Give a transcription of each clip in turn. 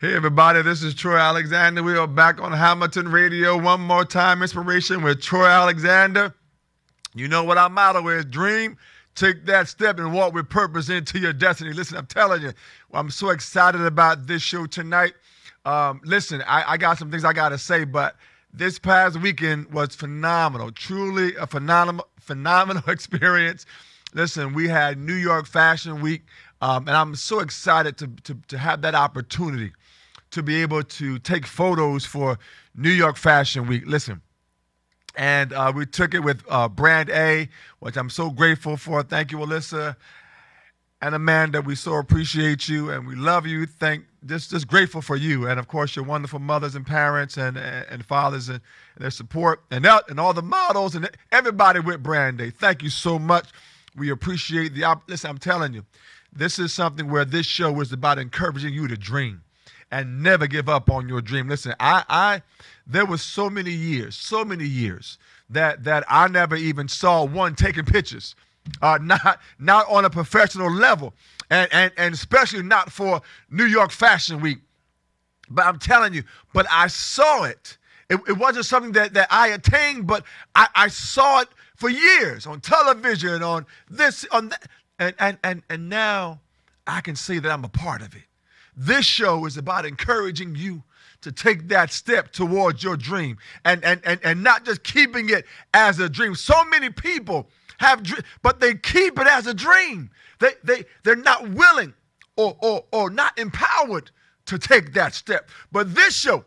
Hey everybody, this is Troy Alexander. We are back on Hamilton Radio one more time. Inspiration with Troy Alexander. You know what our motto is: dream, take that step, and walk with purpose into your destiny. Listen, I'm telling you, I'm so excited about this show tonight. Listen, I got some things I got to say, but this past weekend was phenomenal. Truly a phenomenal experience. Listen, we had New York Fashion Week, and I'm so excited to have that opportunity to be able to take photos for New York Fashion Week. Listen, and we took it with Brand A, which I'm so grateful for. Thank you, Alyssa and Amanda. We so appreciate you, and we love you. Just grateful for you, and of course your wonderful mothers and parents and fathers and their support, and all the models and everybody with Brand A. Thank you so much. We appreciate listen, I'm telling you, this is something where this show is about encouraging you to dream and never give up on your dream. Listen, there was so many years that I never even saw one taking pictures, not on a professional level, and especially not for New York Fashion Week. But I'm telling you, but I saw it. It wasn't something that I attained, but I saw it for years on television, on this, on that, and now I can say that I'm a part of it. This show is about encouraging you to take that step towards your dream and not just keeping it as a dream. So many people have but they keep it as a dream. They're not willing or not empowered to take that step. But this show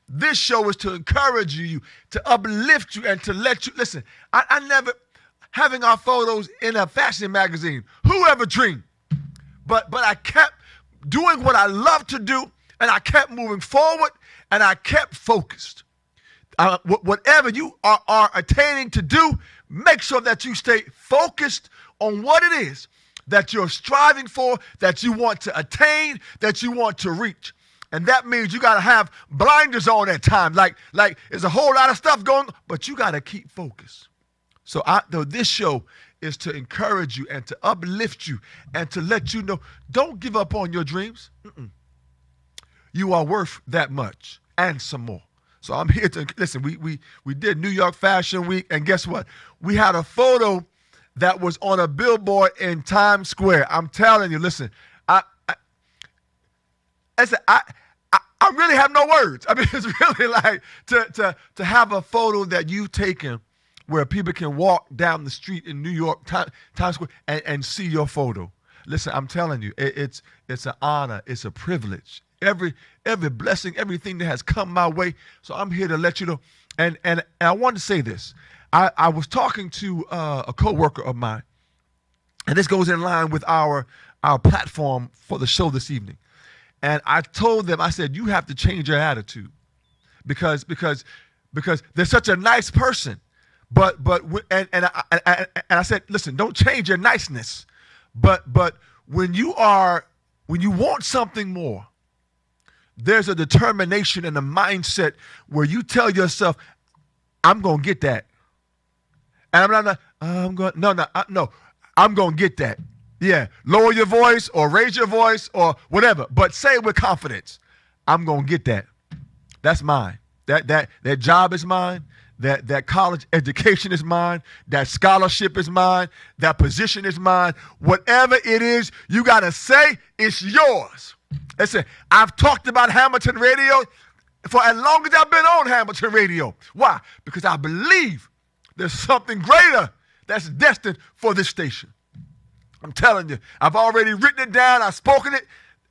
is to encourage you, to uplift you, and to let you listen. I never having our photos in a fashion magazine. Who ever dreamed? But I kept doing what I love to do, and I kept moving forward, and I kept focused. Whatever you are attaining to do, make sure that you stay focused on what it is that you're striving for, that you want to attain, that you want to reach. And that means you got to have blinders on at times. Like there's a whole lot of stuff going on, but you got to keep focused. So this show is to encourage you and to uplift you and to let you know, don't give up on your dreams. You are worth that much and some more. So I'm here to, listen, we did New York Fashion Week, and guess what? We had a photo that was on a billboard in Times Square. I'm telling you, listen, I really have no words. I mean, it's really like to have a photo that you've taken where people can walk down the street in New York, Times Square, and see your photo. Listen, I'm telling you, it's an honor, it's a privilege. Every blessing, everything that has come my way. So I'm here to let you know. And I want to say this. I was talking to a coworker of mine, and this goes in line with our platform for the show this evening. And I told them, I said, you have to change your attitude because they're such a nice person. But I said, listen, don't change your niceness. But when you want something more, there's a determination and a mindset where you tell yourself, I'm gonna get that. And I'm gonna get that. Yeah, lower your voice or raise your voice or whatever, but say it with confidence. I'm gonna get that. That's mine. That job is mine. That college education is mine. That scholarship is mine. That position is mine. Whatever it is, you gotta say it's yours. Listen, I've talked about Hamilton Radio for as long as I've been on Hamilton Radio. Why? Because I believe there's something greater that's destined for this station. I'm telling you, I've already written it down, I've spoken it,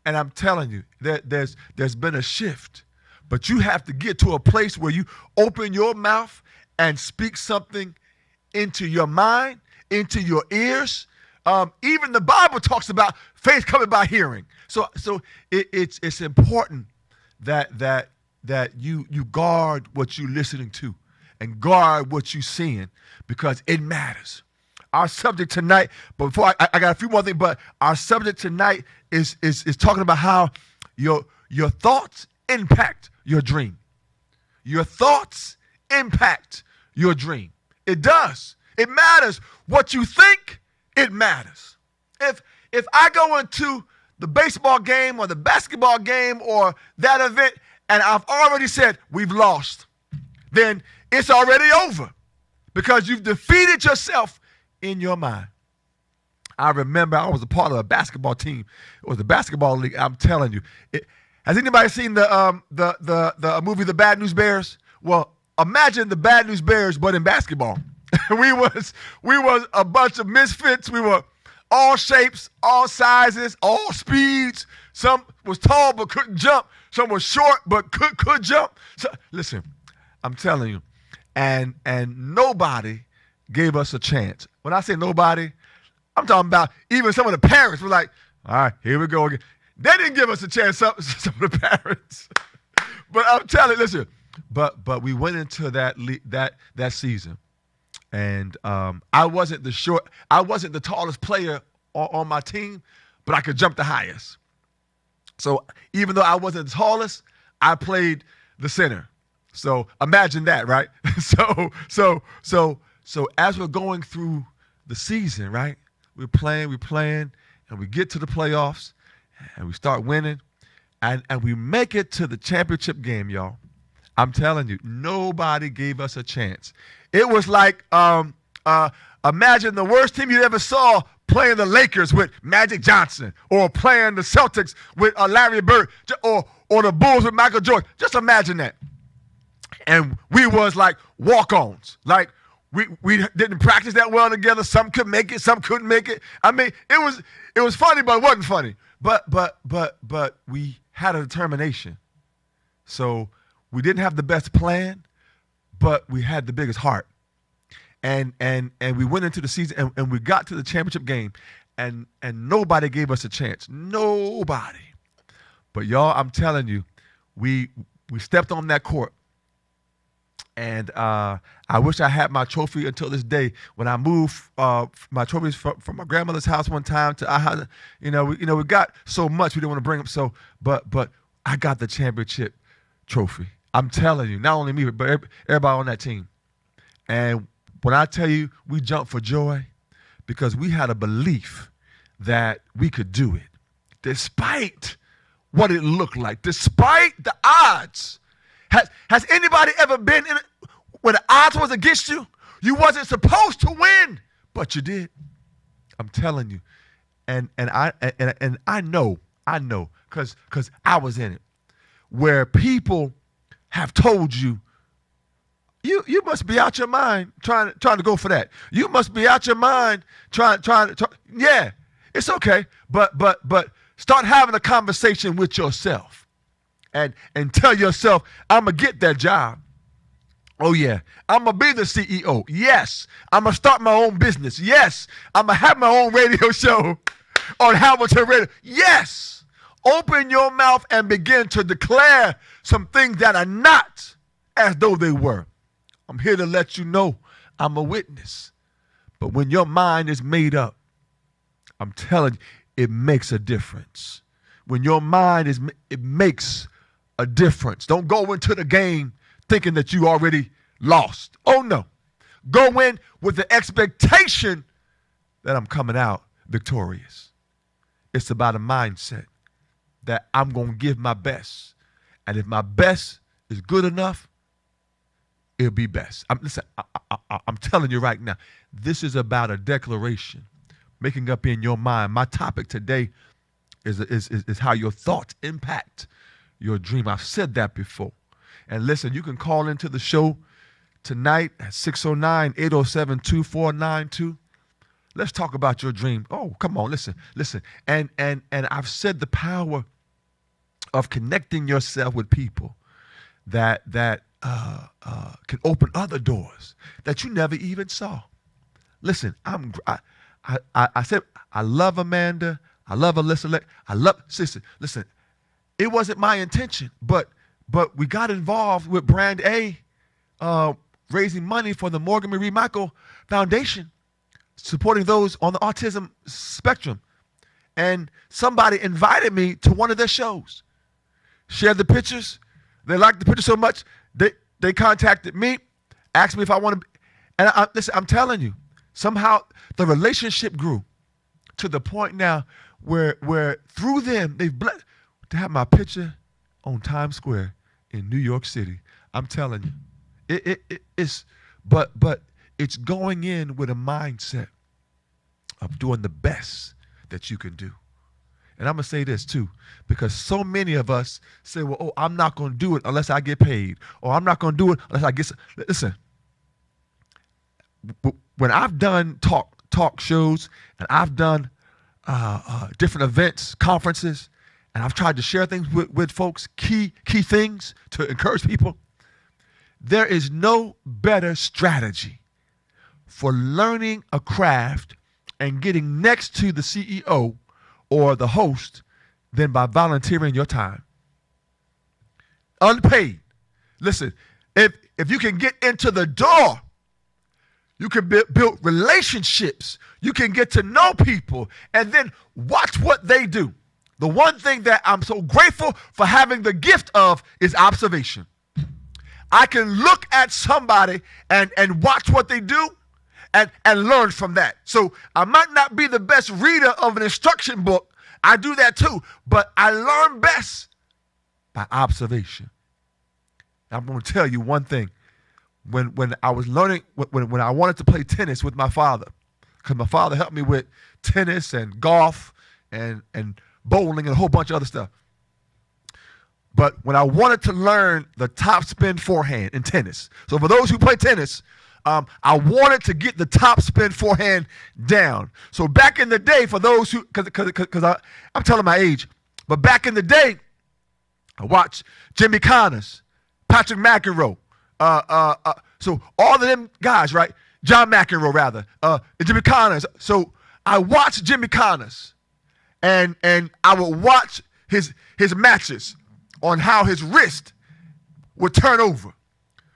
and I'm telling you that there's been a shift. But you have to get to a place where you open your mouth and speak something into your mind, into your ears. Even the Bible talks about faith coming by hearing. So it's important that you guard what you're listening to and guard what you're seeing because it matters. Our subject tonight, but before I got a few more things, but our subject tonight is talking about how your thoughts impact your dream. Your thoughts impact your dream. It does. It matters. What you think, it matters. If I go into the baseball game or the basketball game or that event, and I've already said we've lost, then it's already over because you've defeated yourself in your mind. I remember I was a part of a basketball team. It was a basketball league. I'm telling you. Has anybody seen the movie The Bad News Bears? Well, imagine the Bad News Bears, but in basketball. we was a bunch of misfits. We were all shapes, all sizes, all speeds. Some was tall but couldn't jump. Some was short but could jump. So, listen, I'm telling you, and nobody gave us a chance. When I say nobody, I'm talking about even some of the parents were like, all right, here we go again. They didn't give us a chance, some of the parents. But I'm telling you, listen, but we went into that season. And I wasn't the tallest player on my team, but I could jump the highest. So even though I wasn't the tallest, I played the center. So imagine that, right? So as we're going through the season, right? We're playing, and we get to the playoffs, and we start winning, and we make it to the championship game, y'all. I'm telling you, nobody gave us a chance. It was like, imagine the worst team you ever saw playing the Lakers with Magic Johnson, or playing the Celtics with Larry Bird, or the Bulls with Michael Jordan. Just imagine that. And we was like walk-ons. Like, we didn't practice that well together. Some could make it, some couldn't make it. I mean, it was funny, but it wasn't funny. But we had a determination. So we didn't have the best plan, but we had the biggest heart. And we went into the season and we got to the championship game, and nobody gave us a chance. Nobody. But y'all, I'm telling you, we stepped on that court. And I wish I had my trophy until this day. When I moved my trophies from my grandmother's house one time to our house, we got so much we didn't want to bring them. So, but I got the championship trophy. I'm telling you, not only me, but everybody on that team. And when I tell you, we jumped for joy because we had a belief that we could do it, despite what it looked like, despite the odds. Has anybody ever been in where the odds was against you? You wasn't supposed to win, but you did. I'm telling you, and I know, because I was in it, where people have told you, you must be out your mind trying to go for that. You must be out your mind trying. Yeah, it's okay, but start having a conversation with yourself. And tell yourself, I'm going to get that job. Oh, yeah. I'm going to be the CEO. Yes. I'm going to start my own business. Yes. I'm going to have my own radio show on Hamilton Radio. Yes. Open your mouth and begin to declare some things that are not as though they were. I'm here to let you know I'm a witness. But when your mind is made up, I'm telling you, it makes a difference. When your mind it makes a difference. Don't go into the game thinking that you already lost. Oh, no. Go in with the expectation that I'm coming out victorious. It's about a mindset that I'm going to give my best. And if my best is good enough, it'll be best. I'm telling you right now, this is about a declaration, making up in your mind. My topic today is how your thoughts impact your dream. I've said that before. And listen, you can call into the show tonight at 609-807-2492. Let's talk about your dream. Oh, come on, listen. And I've said the power of connecting yourself with people that can open other doors that you never even saw. Listen, I said I love Amanda. I love Alyssa. I love sister. Listen. It wasn't my intention, but we got involved with Brand A, raising money for the Morgan Marie Michael Foundation, supporting those on the autism spectrum. And somebody invited me to one of their shows, shared the pictures. They liked the picture so much, they contacted me, asked me if I want to. And listen, I'm telling you, somehow the relationship grew to the point now where through them they've blessed to have my picture on Times Square in New York City. I'm telling you, it's but it's going in with a mindset of doing the best that you can do. And I'm going to say this too, because so many of us say, well, oh, I'm not going to do it unless I get paid, or I'm not going to do it unless I get. Listen, when I've done talk shows and I've done different events, conferences, and I've tried to share things with folks, key things to encourage people, there is no better strategy for learning a craft and getting next to the CEO or the host than by volunteering your time. Unpaid. Listen, if you can get into the door, you can build relationships. You can get to know people and then watch what they do. The one thing that I'm so grateful for having the gift of is observation. I can look at somebody and watch what they do and learn from that. So I might not be the best reader of an instruction book. I do that too. But I learn best by observation. I'm going to tell you one thing. When I was learning, when I wanted to play tennis with my father, because my father helped me with tennis and golf and bowling and a whole bunch of other stuff. But when I wanted to learn the top spin forehand in tennis, so for those who play tennis, I wanted to get the top spin forehand down. So back in the day, for those who, because I'm telling my age, but back in the day, I watched Jimmy Connors, Patrick McEnroe, so all of them guys, right? John McEnroe, rather, Jimmy Connors. So I watched Jimmy Connors, and I would watch his matches on how his wrist would turn over.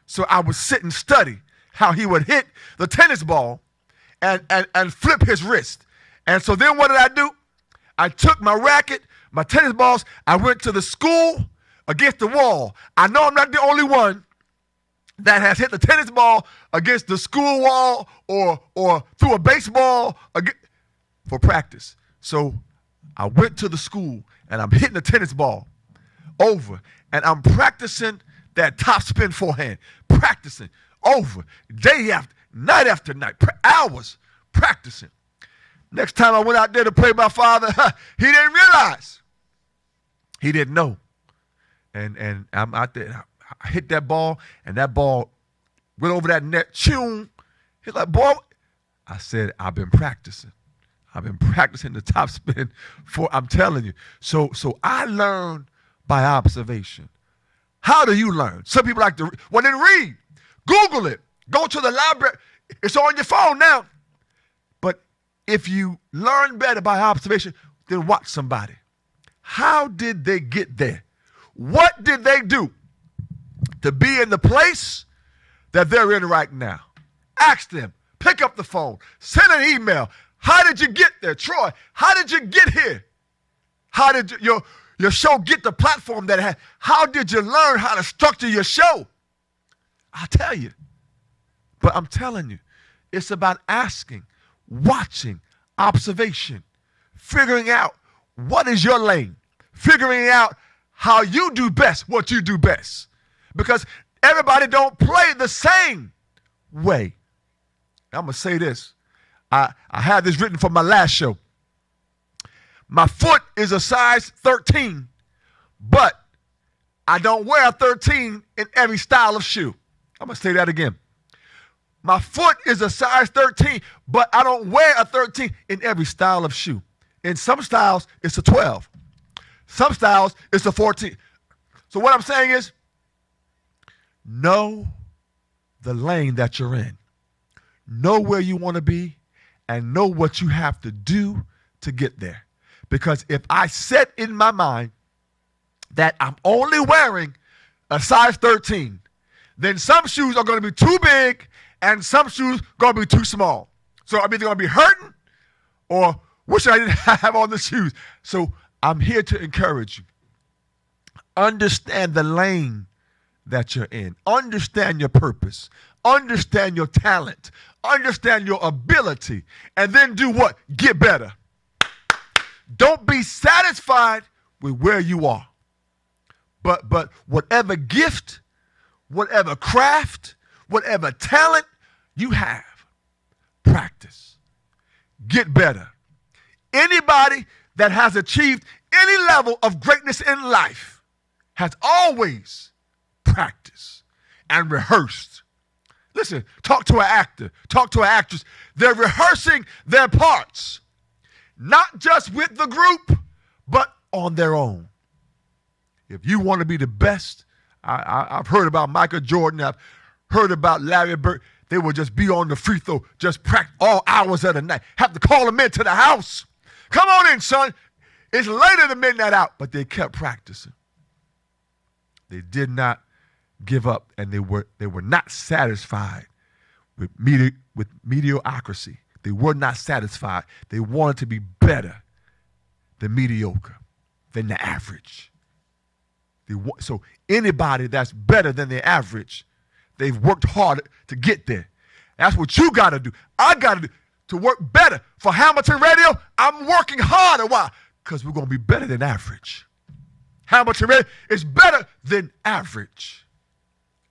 So I would sit and study how he would hit the tennis ball and flip his wrist. And so then what did I do? I took my racket, my tennis balls, I went to the school against the wall. I know I'm not the only one that has hit the tennis ball against the school wall or threw a baseball for practice. So I went to the school and I'm hitting the tennis ball over and I'm practicing that top spin forehand, practicing over day after night, hours practicing. Next time I went out there to play my father, he didn't realize. He didn't know. And I'm out there. I hit that ball, and that ball went over that net. Tune. He's like, boy. I said, I've been practicing. I've been practicing the top spin I'm telling you. So I learned by observation. How do you learn? Some people like to, well, then read. Google it. Go to the library. It's on your phone now. But if you learn better by observation, then watch somebody. How did they get there? What did they do to be in the place that they're in right now? Ask them. Pick up the phone. Send an email. How did you get there? Troy, how did you get here? How did your show get the platform that it had? How did you learn how to structure your show? I'll tell you. But I'm telling you, it's about asking, watching, observation, figuring out what is your lane, figuring out how you do best, what you do best. Because everybody don't play the same way. I'm going to say this. I had this written for my last show. My foot is a size 13, but I don't wear a 13 in every style of shoe. I'm going to say that again. My foot is a size 13, but I don't wear a 13 in every style of shoe. In some styles, it's a 12. Some styles, it's a 14. So what I'm saying is, know the lane that you're in. Know where you want to be and know what you have to do to get there. Because if I set in my mind that I'm only wearing a size 13, then some shoes are going to be too big and some shoes are going to be too small. So I'm either going to be hurting or wish I didn't have on the shoes. So I'm here to encourage you. Understand the lane that you're in. Understand your purpose. Understand your talent. Understand your ability. And then do what? Get better. Don't be satisfied with where you are. But whatever gift, whatever craft, whatever talent you have, practice. Get better. Anybody that has achieved any level of greatness in life has always practiced and rehearsed. Listen, talk to an actor, talk to an actress. They're rehearsing their parts, not just with the group, but on their own. If you want to be the best, I've heard about Michael Jordan, I've heard about Larry Bird. They would just be on the free throw, just practice all hours of the night. Have to call them into the house. Come on in, son. It's later than midnight out, but they kept practicing. They did not give up, and they were not satisfied with mediocrity. They were not satisfied. They wanted to be better than mediocre, than the average. So anybody that's better than the average, they've worked hard to get there. That's what you got to do. I got to do to work better. For Hamilton Radio, I'm working harder. Why? Because we're going to be better than average. Hamilton Radio is better than average.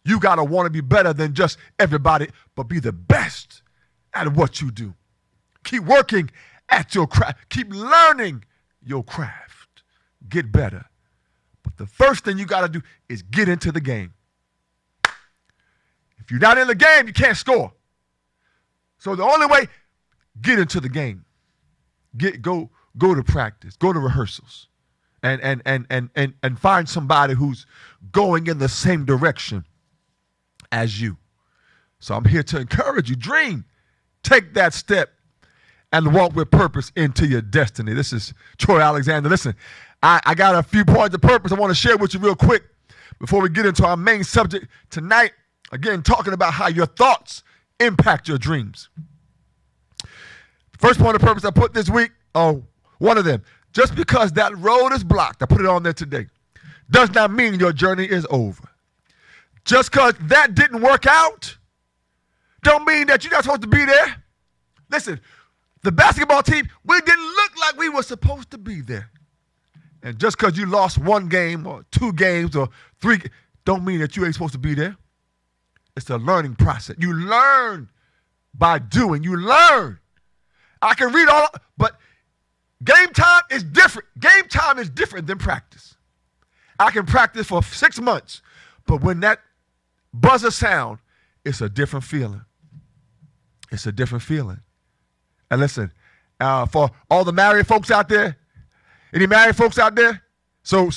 You got to want to be better than just everybody, but be the best at what you do. Keep working at your craft. Keep learning your craft. Get better. But the first thing you got to do is get into the game. If you're not in the game, you can't score. So the only way, get into the game. Go to practice. Go to rehearsals. And find somebody who's going in the same direction as you. So I'm here to encourage you. Dream. Take that step and walk with purpose into your destiny. This is Troy Alexander. Listen, I got a few points of purpose I want to share with you real quick before we get into our main subject tonight. Again, talking about how your thoughts impact your dreams. First point of purpose I put this week, one of them. Just because that road is blocked, I put it on there today, does not mean your journey is over. Just because that didn't work out, don't mean that you're not supposed to be there. Listen, the basketball team, we didn't look like we were supposed to be there. And just because you lost one game or 2 games or 3, don't mean that you ain't supposed to be there. It's a learning process. You learn by doing. You learn. I can read all, but game time is different. Game time is different than practice. I can practice for 6 months, but when that buzzer sound, it's a different feeling. It's a different feeling. And listen, for all the married folks out there, any married folks out there? So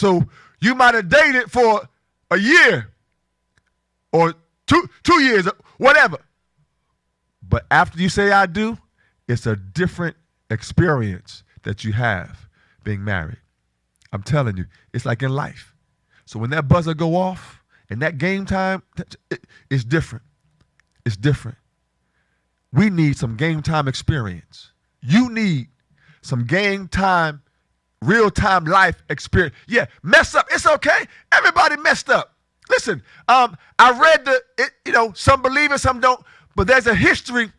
you might have dated for a year or two years, whatever. But after you say I do, it's a different experience that you have being married. I'm telling you, it's like in life. So when that buzzer go off and that game time, it's different. It's different. We need some game time experience. You need some game time, real-time life experience. Yeah, mess up. It's okay. Everybody messed up. Listen, I read some believe it, some don't, but there's a history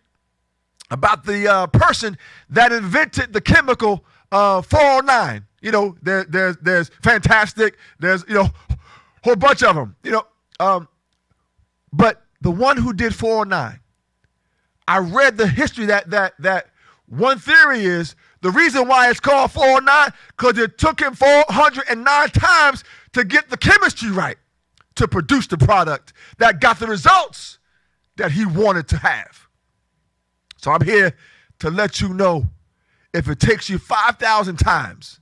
about the person that invented the chemical 409. There's Fantastic. There's whole bunch of them. But the one who did 409, I read the history that one theory is the reason why it's called 409 because it took him 409 times to get the chemistry right to produce the product that got the results that he wanted to have. So I'm here to let you know if it takes you 5,000 times,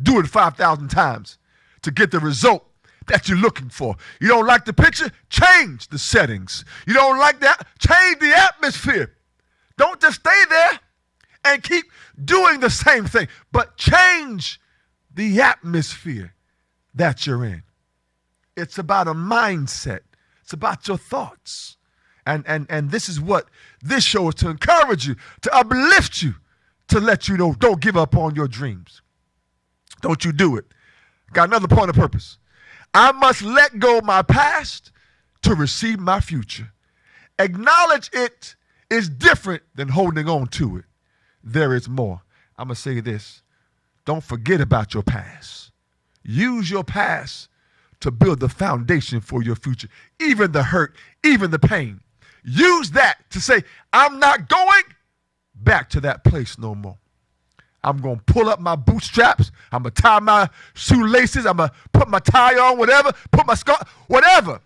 do it 5,000 times to get the result that you're looking for. You don't like the picture? Change the settings. You don't like that? Change the atmosphere. Don't just stay there and keep doing the same thing, but change the atmosphere that you're in. It's about a mindset. It's about your thoughts. And this is what this show is to encourage you, to uplift you, to let you know, don't give up on your dreams. Don't you do it. Got another point of purpose. I must let go of my past to receive my future. Acknowledge it is different than holding on to it. There is more. I'm going to say this. don't forget about your past. Use your past to build the foundation for your future. Even the hurt, even the pain. Use that to say, I'm not going back to that place no more. I'm going to pull up my bootstraps. I'm going to tie my shoelaces. I'm going to put my tie on, whatever. Put my scarf, whatever.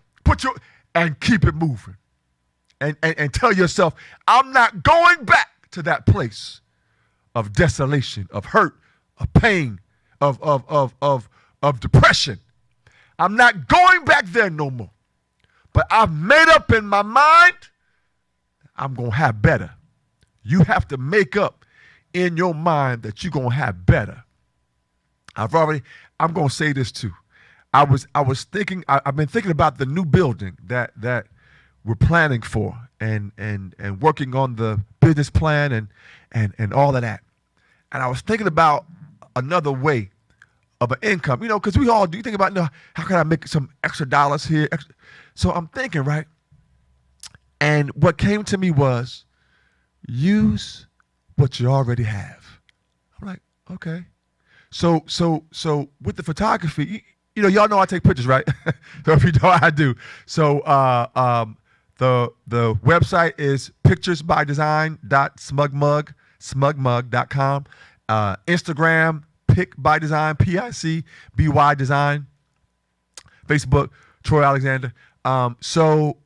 And keep it moving. And tell yourself, I'm not going back to that place of desolation, of hurt, of pain, of depression. I'm not going back there no more. But I've made up in my mind, I'm going to have better. You have to make up in your mind that you're going to have better. I'm going to say this too. I've been thinking about the new building that we're planning for and working on the business plan and all of that. And I was thinking about another way of an income, because we all do. You think about, how can I make some extra dollars here? So I'm thinking, right? And what came to me was use what you already have. I'm like, okay. So with the photography, y'all know I take pictures, right? So if you know, I do. So the website is picturesbydesign.smugmug.com. Instagram, Pick by Design, PICBY Design. Facebook, Troy Alexander. So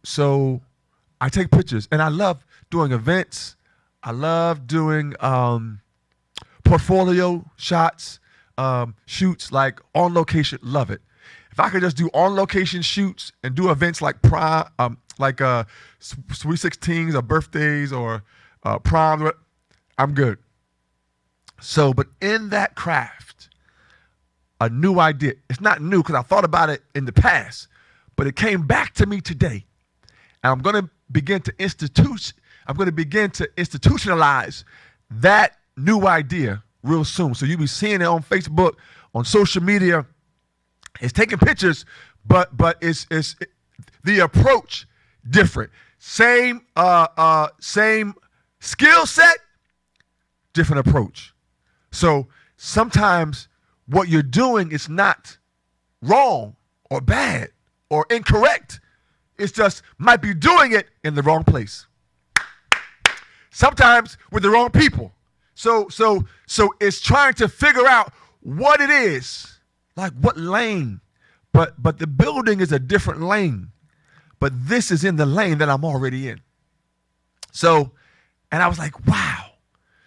I take pictures, and I love doing events. I love doing portfolio shots, shoots, like on location. Love it. If I could just do on location shoots and do events like prom, Sweet 16s or birthdays or proms, I'm good. So, but in that craft, a new idea. It's not new because I thought about it in the past, but it came back to me today. And I'm going to begin to institutionalize that new idea real soon. So you'll be seeing it on Facebook, on social media. It's taking pictures, but it's the approach different. Same skill set, different approach. So sometimes what you're doing is not wrong or bad or incorrect. It's just might be doing it in the wrong place. Sometimes with the wrong people. So it's trying to figure out what it is, like what lane. But the building is a different lane. But this is in the lane that I'm already in. So, and I was like, wow.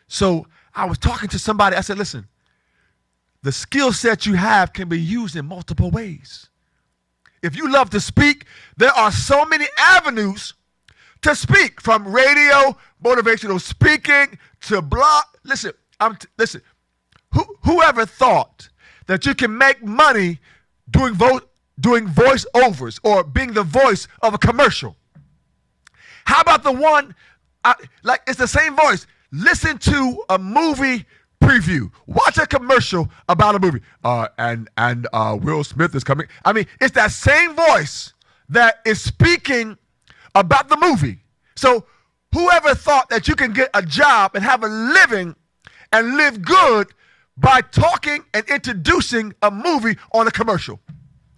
So I was talking to somebody. I said, listen, the skill set you have can be used in multiple ways. If you love to speak, there are so many avenues to speak, from radio, motivational speaking, to blog. Listen, whoever thought that you can make money doing voiceovers or being the voice of a commercial? How about the one, it's the same voice. Listen to a movie preview. Watch a commercial about a movie. And Will Smith is coming. I mean, it's that same voice that is speaking about the movie. So whoever thought that you can get a job and have a living and live good by talking and introducing a movie on a commercial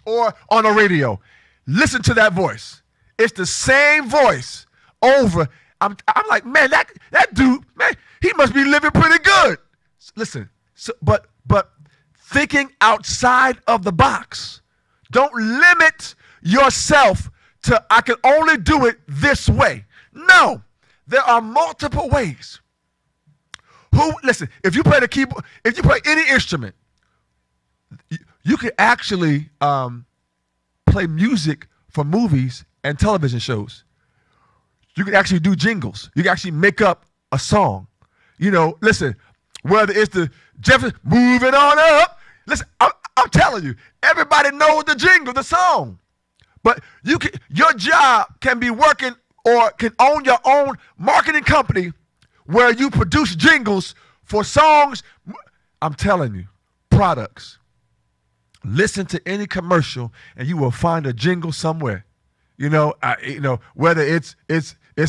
or on a radio? Listen to that voice. It's the same voice over. I'm like, man, that dude, man, he must be living pretty good. Listen, but thinking outside of the box. Don't limit yourself to, I can only do it this way. No, there are multiple ways. Listen, if you play the keyboard, if you play any instrument, you can actually play music for movies and television shows. You can actually do jingles. You can actually make up a song. Listen, whether it's the Jefferson moving on up. Listen, I'm telling you, everybody knows the jingle, the song. But your job can be working or can own your own marketing company where you produce jingles for songs. I'm telling you, products. Listen to any commercial and you will find a jingle somewhere. Whether it's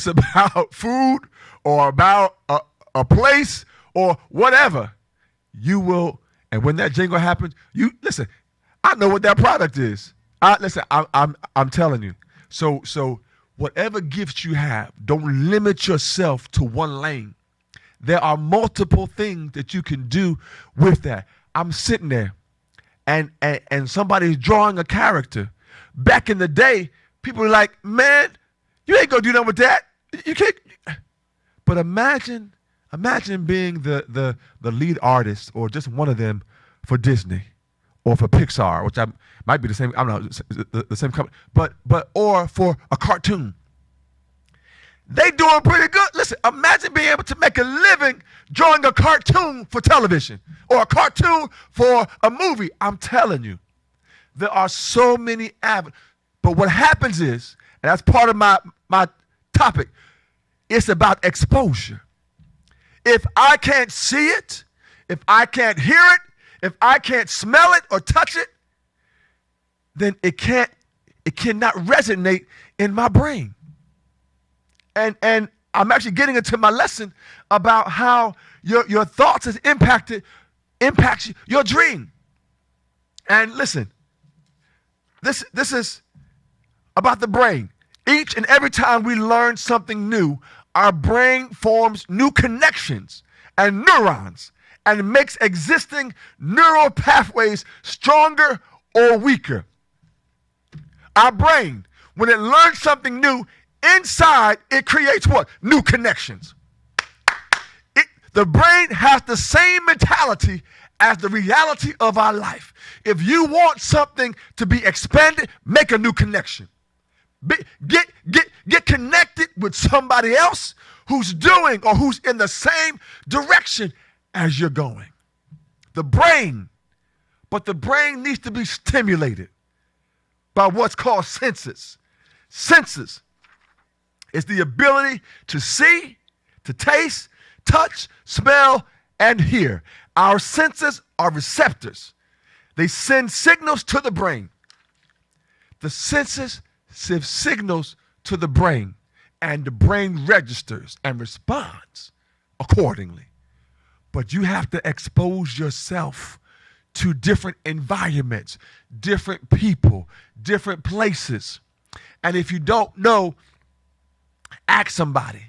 about food or about a place or whatever, you will And when that jingle happens, you listen. I know what that product is. I'm telling you. So whatever gifts you have, don't limit yourself to one lane. There are multiple things that you can do with that. I'm sitting there, and somebody's drawing a character. Back in the day, people were like, "Man, you ain't gonna do nothing with that. You can't." But imagine being the lead artist or just one of them for Disney or for Pixar, which might be the same. I don't know, the same company, but or for a cartoon. They doing pretty good. Listen, imagine being able to make a living drawing a cartoon for television or a cartoon for a movie. I'm telling you, there are so many avenues. But what happens is, and that's part of my topic, it's about exposure. If I can't see it, if I can't hear it, if I can't smell it or touch it, then it cannot resonate in my brain. And I'm actually getting into my lesson about how your thoughts has impacts your dream. And listen, this is about the brain. Each and every time we learn something new, our brain forms new connections and neurons and makes existing neural pathways stronger or weaker. Our brain, when it learns something new, inside it creates what? New connections. The brain has the same mentality as the reality of our life. If you want something to be expanded, make a new connection. Get connected with somebody else who's doing or who's in the same direction as you're going. The brain needs to be stimulated by what's called senses. Senses is the ability to see, to taste, touch, smell, and hear. Our senses are receptors. They send signals to the brain. The senses send signals to the brain, and the brain registers and responds accordingly. But you have to expose yourself to different environments, different people, different places. And if you don't know, ask somebody,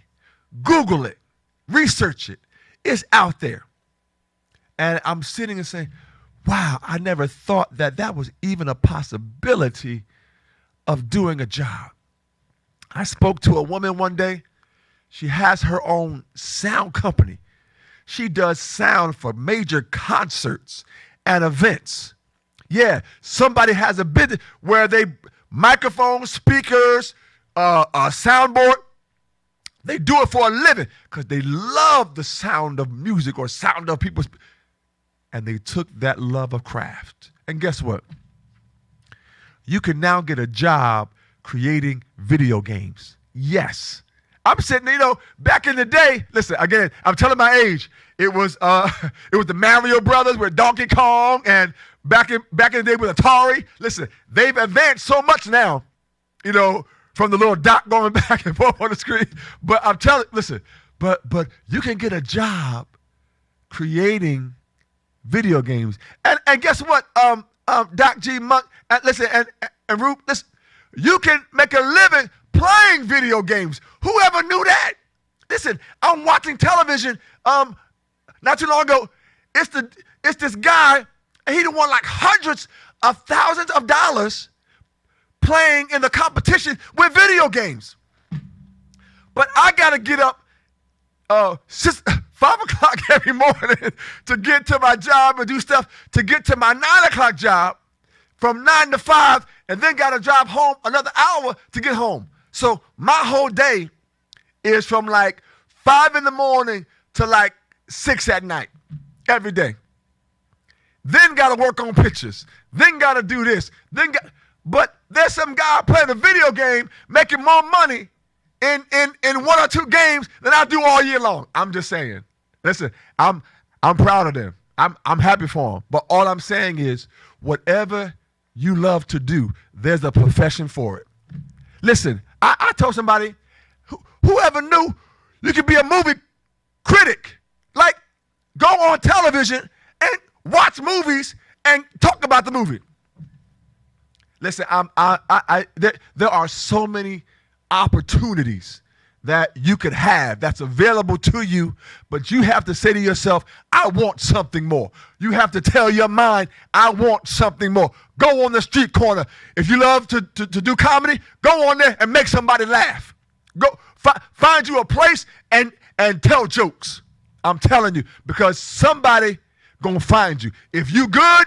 Google it, research it. It's out there. And I'm sitting and saying, wow, I never thought that was even a possibility of doing a job. I spoke to a woman one day. She has her own sound company. She does sound for major concerts and events. Yeah, somebody has a business where they microphones, speakers, a soundboard. They do it for a living because they love the sound of music or sound of people. And they took that love of craft. And guess what? You can now get a job creating video games. Yes. I'm sitting, back in the day, listen, again, I'm telling my age. It was the Mario Brothers with Donkey Kong, and back in the day with Atari. Listen, they've advanced so much now, from the little dot going back and forth on the screen. But I'm telling, listen, but you can get a job creating video games. And guess what, Doc G, Monk, listen, and Roop, listen, you can make a living playing video games. Whoever knew that? Listen, I'm watching television not too long ago. It's this guy, and he won like hundreds of thousands of dollars playing in the competition with video games. But I gotta get up 5 o'clock every morning to get to my job and do stuff, to get to my 9 o'clock job, from 9 to 5, and then gotta drive home another hour to get home. So my whole day is from like 5 in the morning to like 6 at night, every day. Then gotta work on pictures. Then gotta do this. But there's some guy playing a video game making more money in 1 or 2 games than I do all year long. I'm just saying. Listen, I'm proud of them. I'm happy for them. But all I'm saying is, whatever you love to do, there's a profession for it. Listen, I told somebody, whoever knew you could be a movie critic? Like, go on television and watch movies and talk about the movie. Listen, there are so many opportunities that you could have that's available to you, but you have to say to yourself, I want something more. You have to tell your mind, I want something more. Go on the street corner. If you love to do comedy, go on there and make somebody laugh. Go find you a place and tell jokes. I'm telling you, because somebody gonna find you. If you good,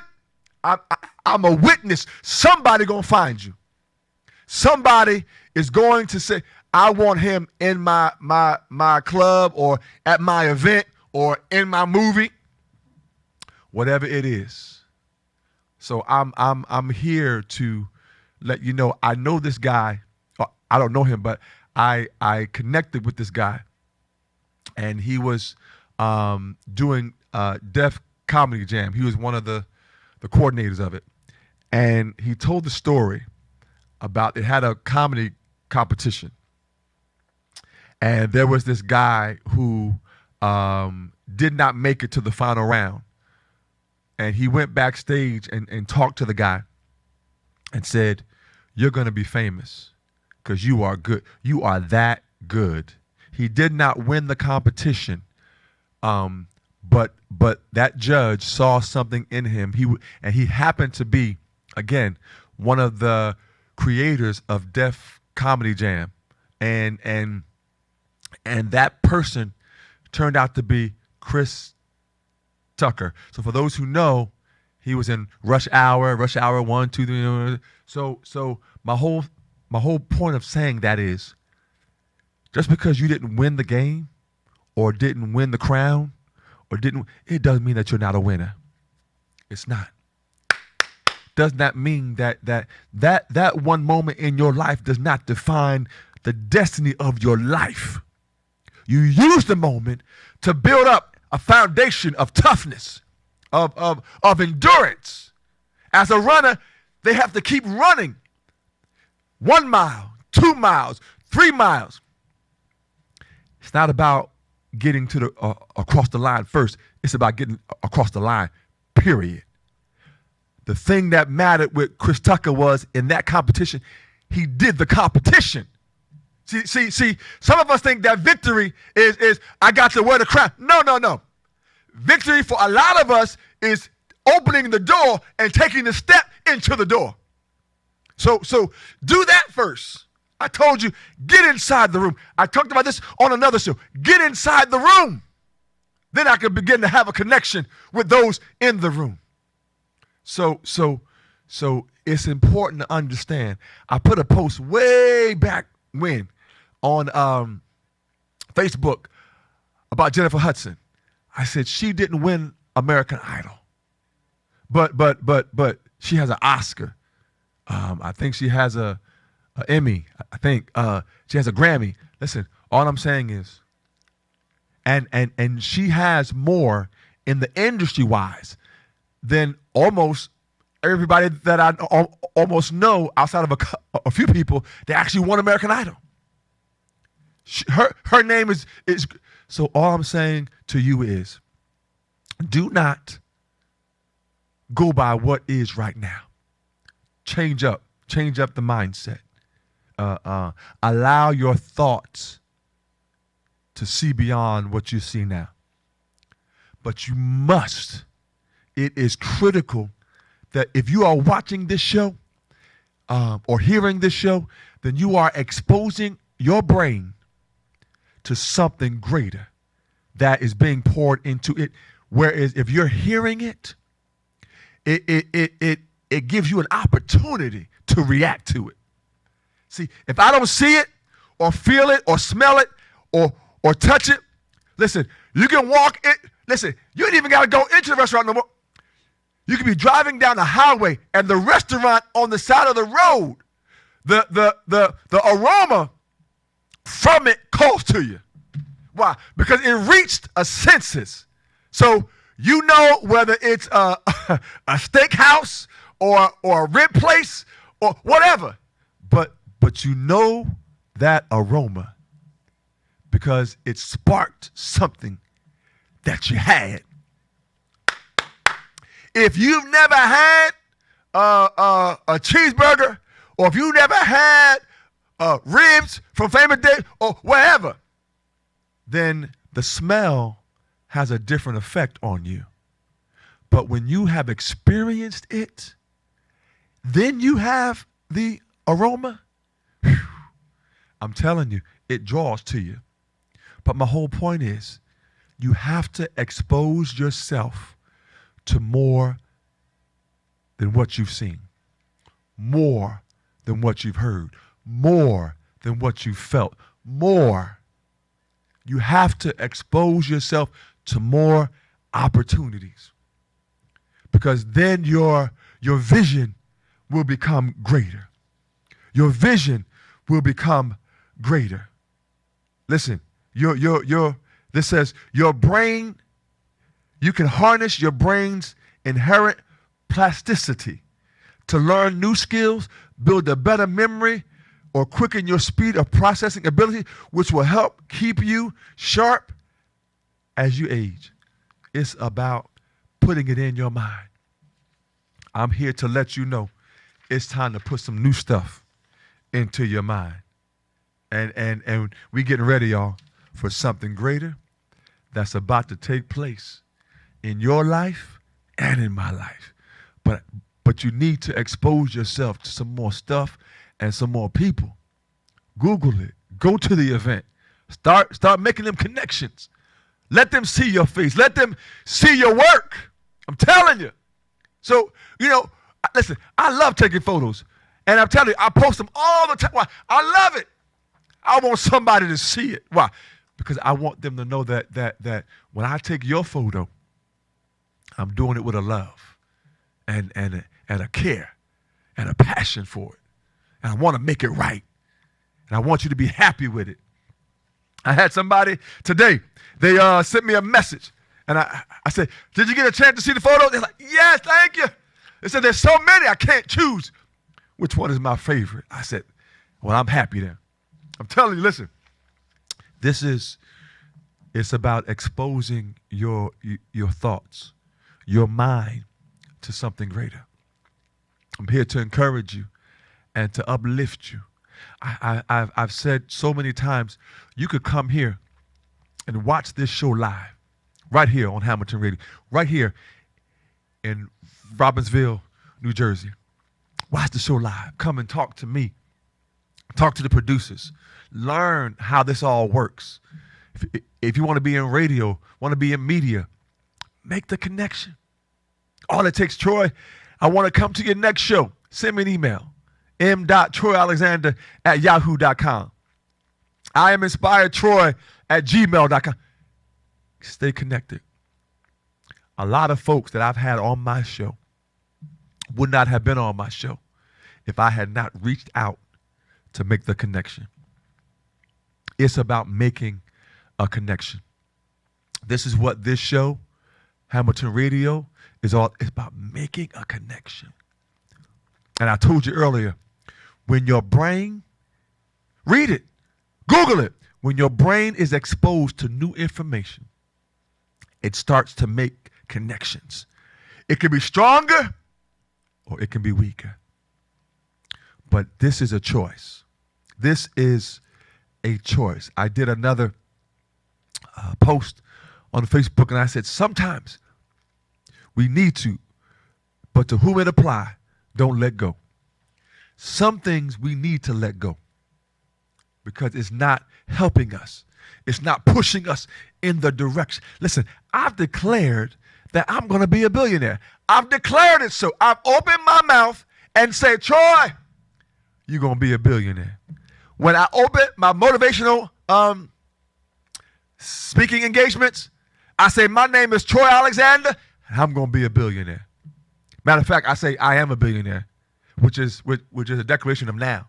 I'm a witness. Somebody gonna find you. Somebody is going to say, I want him in my club or at my event or in my movie, whatever it is. So I'm here to let you know. I know this guy. I don't know him, but I connected with this guy, and he was doing Def Comedy Jam. He was one of the coordinators of it, and he told the story about it had a comedy competition. And there was this guy who did not make it to the final round. And he went backstage and talked to the guy and said, you're going to be famous because you are good. You are that good. He did not win the competition, but that judge saw something in him. He happened to be, again, one of the creators of Def Comedy Jam. And that person turned out to be Chris Tucker. So for those who know, he was in Rush Hour 1, 2, 3. So my whole point of saying that is, just because you didn't win the game or didn't win the crown it doesn't mean that you're not a winner. It's not. Does not mean that one moment in your life does not define the destiny of your life. You use the moment to build up a foundation of toughness, of endurance. As a runner, they have to keep running. 1 mile, 2 miles, 3 miles. It's not about getting to the across the line first. It's about getting across the line, period. The thing that mattered with Chris Tucker was, in that competition, he did the competition. See, some of us think that victory is I got to wear the crown. No. Victory for a lot of us is opening the door and taking the step into the door. So do that first. I told you, get inside the room. I talked about this on another show. Get inside the room. Then I can begin to have a connection with those in the room. So it's important to understand. I put a post way back when on Facebook about Jennifer Hudson. I said she didn't win American Idol, but she has an Oscar. I think she has a Emmy. I think she has a Grammy. Listen, all I'm saying is, and she has more in the industry wise than almost everybody that I almost know outside of a few people that actually won American Idol. Her name is. So all I'm saying to you is, do not go by what is right now. Change up the mindset. Allow your thoughts to see beyond what you see now. But you must. It is critical that if you are watching this show or hearing this show, then you are exposing your brain to something greater that is being poured into it. Whereas if you're hearing it, it gives you an opportunity to react to it. See, if I don't see it or feel it or smell it or touch it, listen, you can walk it. Listen, you ain't even got to go into the restaurant no more. You can be driving down the highway and the restaurant on the side of the road, the aroma from it calls to you. Why? Because it reached a census. So you know whether it's a steakhouse or a rib place or whatever. But you know that aroma because it sparked something that you had. if you've never had a cheeseburger, or if you never had ribs from Famous Day or wherever, then the smell has a different effect on you. But when you have experienced it, then you have the aroma. Whew, I'm telling you, it draws to you. But my whole point is, you have to expose yourself to more than what you've seen, more than what you've heard, more than what you've felt, more. You have to expose yourself to more opportunities, because then your vision will become greater. Your vision will become greater. Listen, this says your brain, you can harness your brain's inherent plasticity to learn new skills, build a better memory, or quicken your speed of processing ability, which will help keep you sharp as you age. It's about putting it in your mind. I'm here to let you know it's time to put some new stuff into your mind. And we getting ready, y'all, for something greater that's about to take place in your life and in my life. But you need to expose yourself to some more stuff and some more people. Google it. Go to the event. Start making them connections. Let them see your face. Let them see your work. I'm telling you. So, listen, I love taking photos. And I'm telling you, I post them all the time. Why? I love it. I want somebody to see it. Why? Because I want them to know that when I take your photo, I'm doing it with a love and a care and a passion for it. And I want to make it right. And I want you to be happy with it. I had somebody today, they sent me a message. And I said, did you get a chance to see the photo? They're like, yes, thank you. They said, there's so many, I can't choose which one is my favorite. I said, well, I'm happy then. I'm telling you, listen, it's about exposing your thoughts, your mind to something greater. I'm here to encourage you and to uplift you. I've said so many times, you could come here and watch this show live, right here on Hamilton Radio, right here in Robbinsville, New Jersey. Watch the show live. Come and talk to me. Talk to the producers. Learn how this all works. If you want to be in radio, want to be in media, make the connection. All it takes, Troy, I want to come to your next show. Send me an email, m.troyalexander@yahoo.com. I am inspired Troy@gmail.com. Stay connected. A lot of folks that I've had on my show would not have been on my show if I had not reached out to make the connection. It's about making a connection. This is what this show, Hamilton Radio, is all. It's about making a connection. And I told you earlier, when your brain, read it, Google it, when your brain is exposed to new information, it starts to make connections. It can be stronger or it can be weaker. But this is a choice. This is a choice. I did another post on Facebook and I said, sometimes we need to, but to whom it apply, don't let go. Some things we need to let go because it's not helping us. It's not pushing us in the direction. Listen, I've declared that I'm going to be a billionaire. I've declared it so. I've opened my mouth and said, Troy, you're going to be a billionaire. When I open my motivational speaking engagements, I say, my name is Troy Alexander, and I'm going to be a billionaire. Matter of fact, I say I am a billionaire, which is a declaration of now.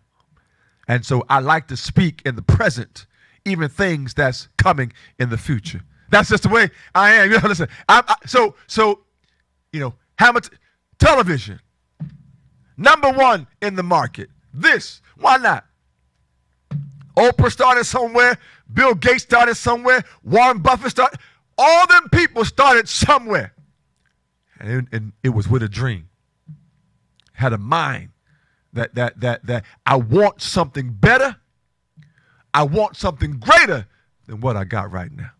And so I like to speak in the present, even things that's coming in the future. That's just the way I am. Listen, Hamilton Television, #1 in the market. This, why not? Oprah started somewhere. Bill Gates started somewhere. Warren Buffett started. All them people started somewhere. and it was with a dream. Had a mind that I want something better. I want something greater than what I got right now.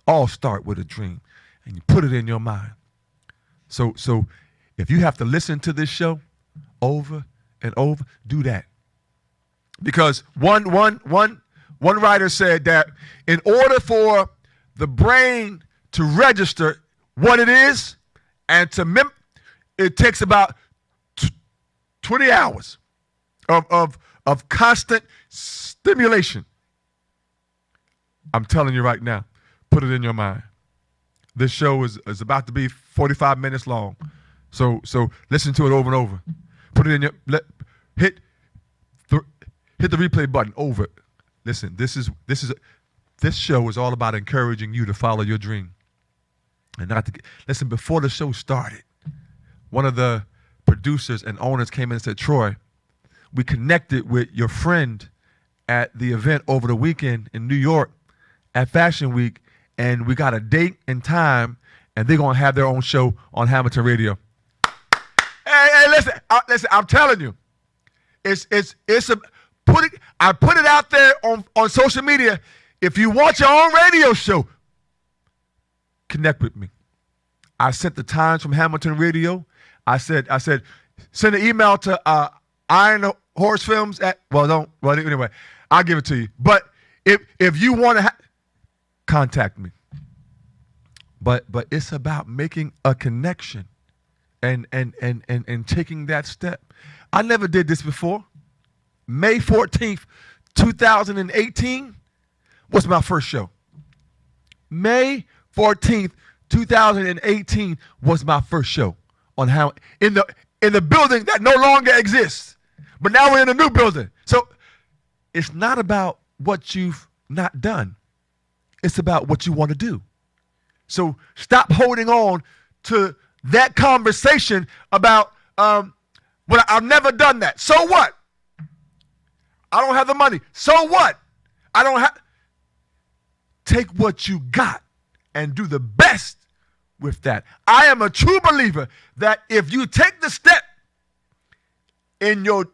All start with a dream, and you put it in your mind. So if you have to listen to this show over and over, do that. Because one writer said that in order for the brain to register what it is and to it takes about 20 hours of constant stimulation. I'm telling you right now, put it in your mind. This show is about to be 45 minutes long. So listen to it over and over. Put it in your hit the replay button over. Listen, this show is all about encouraging you to follow your dream. And not to listen, before the show started, one of the producers and owners came in and said, Troy, we connected with your friend at the event over the weekend in New York at Fashion Week, and we got a date and time, and they're going to have their own show on Hamilton Radio. Hey, listen, I'm telling you, I put it out there on social media. If you want your own radio show, connect with me. I sent the times from Hamilton Radio. I said, send an email to Iron Horse Films anyway, I'll give it to you. But if you want to contact me. But it's about making a connection and taking that step. I never did this before. May 14th, 2018 was my first show. May 14th, 2018 was my first show on how in the building that no longer exists. But now we're in a new building. So it's not about what you've not done. It's about what you want to do. So stop holding on to that conversation about, well, I've never done that. So what? I don't have the money. So what? I don't have. Take what you got and do the best with that. I am a true believer that if you take the step in your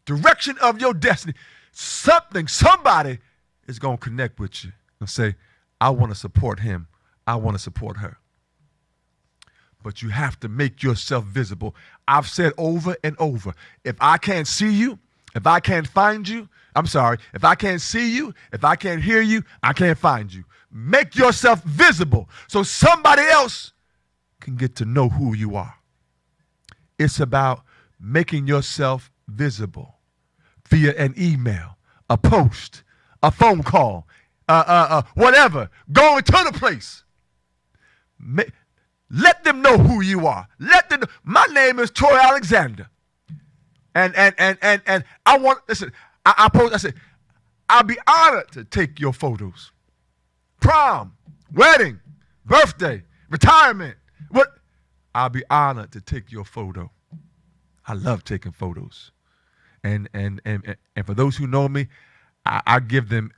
direction of your destiny, somebody is going to connect with you and say, I want to support him. I want to support her. But you have to make yourself visible. I've said over and over, if I can't see you, if I can't find you, if I can't see you, if I can't hear you, I can't find you. Make yourself visible so somebody else can get to know who you are. It's about making yourself visible via an email, a post, a phone call, whatever. Going to the place. Let them know who you are. Let them know. My name is Troy Alexander. And I want, listen, I said, I'll be honored to take your photos. Prom, wedding, birthday, retirement. What? I'll be honored to take your photo. I love taking photos. And for those who know me, I give them,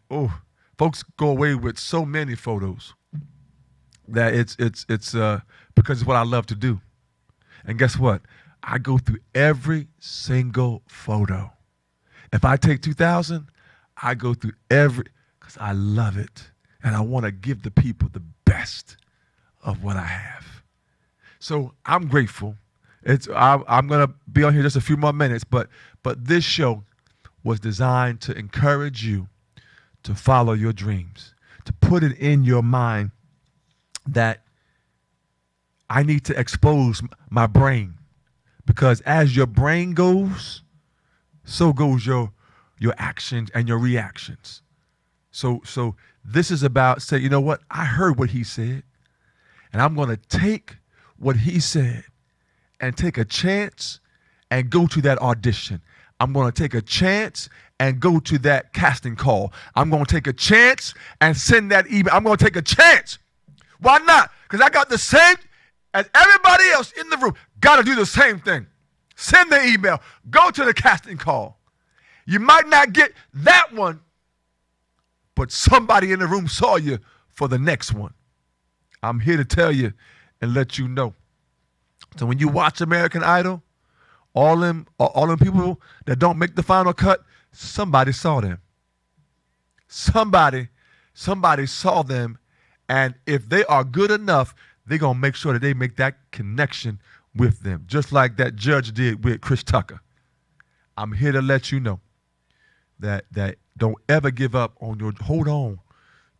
folks go away with so many photos that it's because it's what I love to do. And guess what? I go through every single photo. If I take 2,000, I go through because I love it. And I want to give the people the best of what I have. So I'm grateful. I'm going to be on here just a few more minutes, but this show was designed to encourage you to follow your dreams, to put it in your mind that I need to expose my brain, because as your brain goes, so goes your actions and your reactions. So this is about saying, you know what? I heard what he said, and I'm going to take what he said and take a chance and go to that audition. I'm going to take a chance and go to that casting call. I'm going to take a chance and send that email. I'm going to take a chance. Why not? Because I got the same as everybody else in the room. Got to do the same thing. Send the email. Go to the casting call. You might not get that one, but somebody in the room saw you for the next one. I'm here to tell you and let you know So when you watch American Idol, all them people that don't make the final cut, somebody saw them. Somebody saw them, and if they are good enough, they're going to make sure that they make that connection with them, just like that judge did with Chris Tucker. I'm here to let you know that don't ever give up on hold on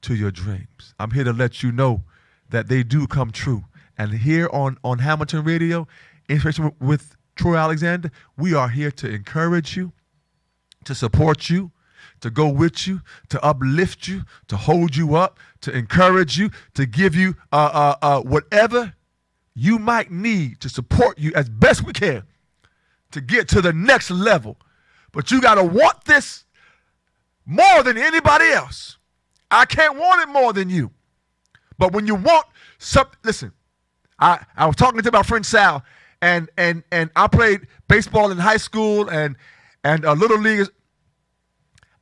to your dreams. I'm here to let you know that they do come true. And here on Hamilton Radio, Inspiration with Troy Alexander, we are here to encourage you, to support you, to go with you, to uplift you, to hold you up, to encourage you, to give you whatever you might need to support you as best we can to get to the next level. But you got to want this more than anybody else. I can't want it more than you. But when you want something, listen, I was talking to my friend Sal, and I played baseball in high school and a little league.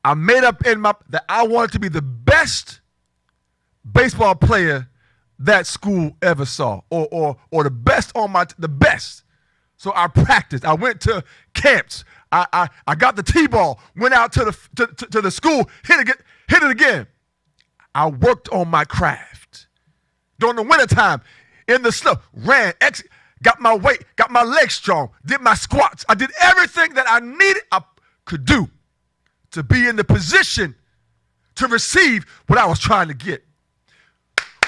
I made up that I wanted to be the best baseball player that school ever saw, or the best the best. So I practiced. I went to camps. I got the T-ball. Went out to the school. Hit it again. I worked on my craft during the wintertime. In the snow, ran, got my weight, got my legs strong, did my squats. I did everything that I needed, I could do to be in the position to receive what I was trying to get.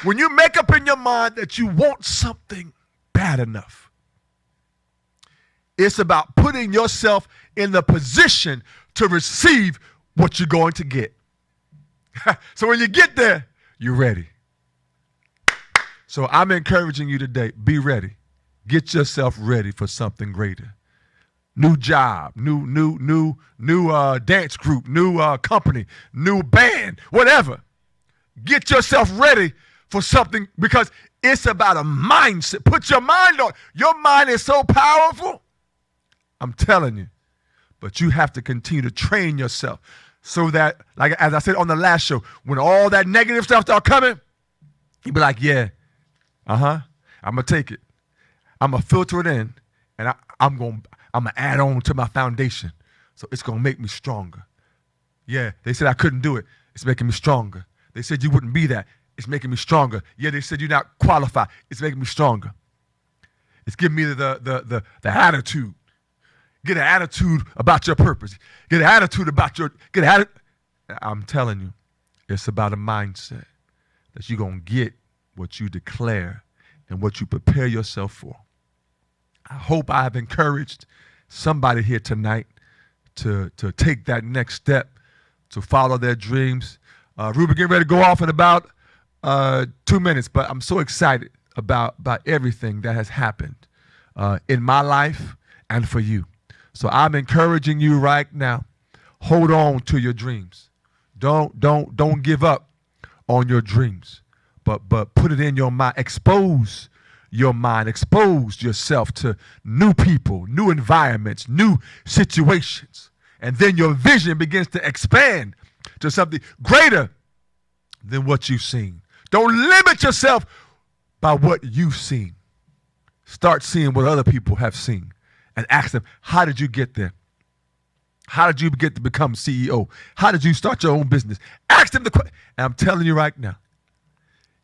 When you make up in your mind that you want something bad enough, it's about putting yourself in the position to receive what you're going to get. So when you get there, you're ready. So I'm encouraging you today, be ready. Get yourself ready for something greater. New job, new dance group, new company, new band, whatever. Get yourself ready for something, because it's about a mindset. Put your mind on. Your mind is so powerful. I'm telling you. But you have to continue to train yourself so that, like as I said on the last show, when all that negative stuff start coming, you be like, yeah. I'm going to take it. I'm going to filter it in, and I'm going to add on to my foundation. So it's going to make me stronger. Yeah, they said I couldn't do it. It's making me stronger. They said you wouldn't be that. It's making me stronger. Yeah, they said you're not qualified. It's making me stronger. It's giving me the attitude. Get an attitude about your purpose. Get an attitude about I'm telling you, it's about a mindset that you're going to get what you declare and what you prepare yourself for. I hope I have encouraged somebody here tonight to take that next step, to follow their dreams. Ruben, getting ready to go off in about 2 minutes, but I'm so excited about everything that has happened in my life and for you. So I'm encouraging you right now, hold on to your dreams. Don't give up on your dreams. But put it in your mind, expose your mind, expose yourself to new people, new environments, new situations. And then your vision begins to expand to something greater than what you've seen. Don't limit yourself by what you've seen. Start seeing what other people have seen and ask them, how did you get there? How did you get to become CEO? How did you start your own business? Ask them the question. And I'm telling you right now,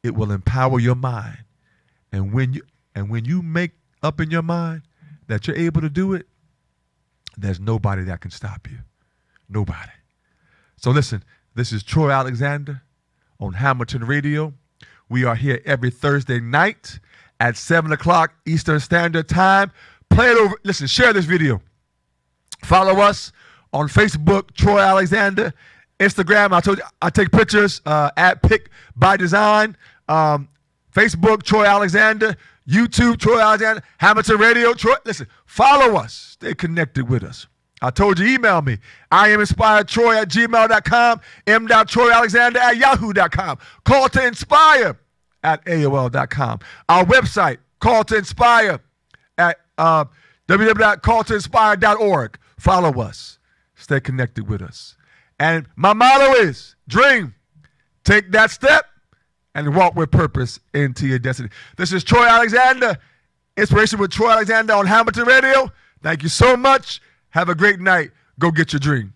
it will empower your mind. And when you make up in your mind that you're able to do it, there's nobody that can stop you. Nobody. So listen, this is Troy Alexander on Hamilton Radio. We are here every Thursday night at 7 o'clock Eastern Standard Time. Play it over. Listen, share this video. Follow us on Facebook, Troy Alexander. Instagram, I told you, I take pictures at Pick by Design. Facebook, Troy Alexander. YouTube, Troy Alexander. Hamilton Radio, Troy. Listen, follow us. Stay connected with us. I told you, email me. IamInspiredTroy@gmail.com. m.troyalexander@yahoo.com. Call to Inspire at AOL.com. Our website, Call to Inspire at www.calltoinspire.org. Follow us. Stay connected with us. And my motto is, dream, take that step, and walk with purpose into your destiny. This is Troy Alexander, Inspiration with Troy Alexander on Hamilton Radio. Thank you so much. Have a great night. Go get your dream.